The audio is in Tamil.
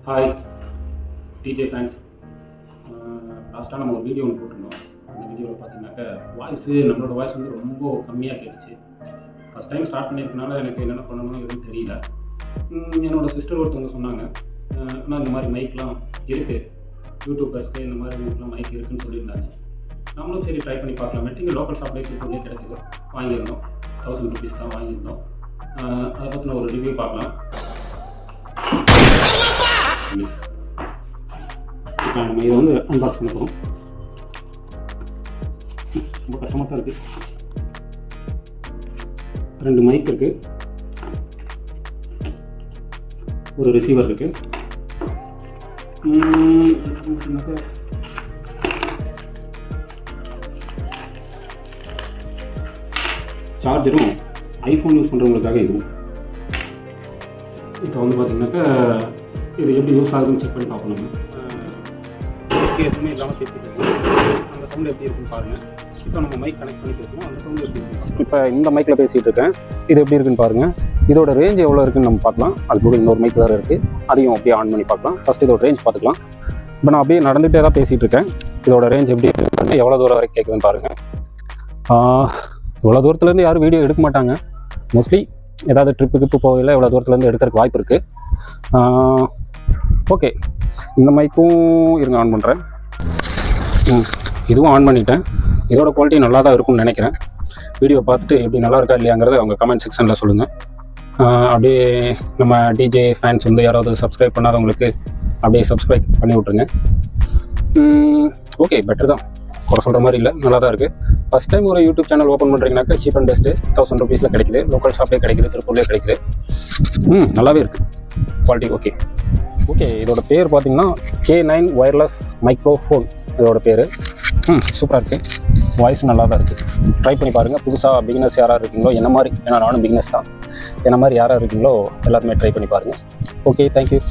Hi DJ fans. லாஸ்ட்டாக நம்ம ஒரு வீடியோ ஒன்று போட்டிருந்தோம். அந்த வீடியோவில் பார்த்தீங்கன்னாக்கா நம்மளோட வாய்ஸ் வந்து ரொம்ப கம்மியாக கேட்டுச்சு. ஃபஸ்ட் டைம் ஸ்டார்ட் பண்ணியிருக்கனால எனக்கு என்னென்ன பண்ணணும்னு எதுவும் தெரியல. என்னோடய சிஸ்டர் ஒருத்தவங்க சொன்னாங்க, ஆனால் இந்த மாதிரி மைக்லாம் இருக்குது, யூடியூபர்ஸ்க்கு இந்த மாதிரி மைக்லாம் மைக் இருக்குதுன்னு சொல்லியிருந்தாங்க. நம்மளும் சரி ட்ரை பண்ணி பார்க்கலாமேட்டு இங்கே லோக்கல் ஷாப்லேயே சீக்கிரமே கிடைக்குது, வாங்கியிருந்தோம். 1000 rupees தான் வாங்கியிருந்தோம். அதை பற்றின ஒரு ரிவ்யூ பார்க்கலாம். நம்ம இதை வந்து அன்பாக்ஸ் பண்ண போகிறோம். ரொம்ப கஷ்டமாக தான் இருக்குது. 2 மைக் இருக்குது, ஒரு ரிசீவர் இருக்குது. சார்ஜரும் ஐஃபோன் யூஸ் பண்ணுறவங்களுக்காக இதுவும். இப்போ வந்து பார்த்திங்கனாக்கா இது எப்படி யூஸ் ஆகுதுன்னு செக் பண்ணி பார்க்கணும். எதுவுமே இல்லாமல் பேசிட்டு அந்த சவுண்ட் எப்படி இருக்குன்னு பாருங்கள். இப்போ நம்ம மைக் கனெக்ட் பண்ணி பேசுவோம், அந்த சவுண்ட் எப்படி இருக்கும். இப்போ இந்த மைக்கில் பேசிகிட்டு இருக்கேன், இது எப்படி இருக்குன்னு பாருங்கள். இதோட ரேஞ்ச் எவ்வளோ இருக்குன்னு நம்ம பார்க்கலாம். அது கூட இன்னொரு மைக் வேறு இருக்குது, அதையும் அப்படியே ஆன் பண்ணி பார்க்கலாம். ஃபஸ்ட்டு இதோட ரேஞ்ச் பார்த்துக்கலாம். இப்போ நான் அப்படியே நடந்துகிட்டே தான் பேசிகிட்டு இருக்கேன். இதோட ரேஞ்ச் எப்படி இருக்குன்னு, எவ்வளோ தூரம் வரைக்கும் கேட்குதுன்னு பாருங்கள். இவ்வளோ தூரத்துலேருந்து யாரும் வீடியோ எடுக்க மாட்டாங்க. மோஸ்ட்லி ஏதாவது ட்ரிப்புக்கு போகல இவ்வளோ தூரத்துலேருந்து எடுக்கிறதுக்கு வாய்ப்பு இருக்குது. ஓகே, இந்த மைக்கும் இருங்க ஆன் பண்ணுறேன். இதுவும் ஆன் பண்ணிட்டேன். இதோட குவாலிட்டி நல்லா தான் இருக்கும்னு நினைக்கிறேன். வீடியோ பார்த்துட்டு எப்படி நல்லா இருக்கா இல்லையாங்கிறத அவங்க கமெண்ட் செக்ஷனில் சொல்லுங்கள். அப்படியே நம்ம டிஜே ஃபேன்ஸ் வந்து யாராவது சப்ஸ்கிரைப் பண்ணாதவங்களுக்கு அப்படியே சப்ஸ்கிரைப் பண்ணி விட்ருங்க. ஓகே, பெட்டர் தான், குறை சொல்கிற மாதிரி இல்லை, நல்லா தான் இருக்குது. ஃபஸ்ட் டைம் ஒரு யூடியூப் சேனல் ஓப்பன் பண்ணுறீங்கனாக்கா சீப் அண்ட் பெஸ்ட்டு 1000 rupees கிடைக்குது. லோக்கல் ஷாப்லேயே கிடைக்குது, திருப்பூர்லேயே கிடைக்குது. நல்லாவே இருக்குது, குவாலிட்டி ஓகே. இதோட பேர் பார்த்தீங்கன்னா K9 ஒயர்லெஸ் மைக்ரோஃபோன் இதோட பேர். சூப்பராக இருக்குது, வாய்ஸ் நல்லா தான் இருக்குது. ட்ரை பண்ணி பாருங்கள். புதுசாக பிகினர்ஸ் யாராவது இருக்கீங்களோ, என்ன மாதிரி, ஏன்னா நானும் பிகினர்ஸ் தான், என்ன மாதிரி யாராவது இருக்கீங்களோ எல்லாருமே ட்ரை பண்ணி பாருங்கள். Okay, thank you.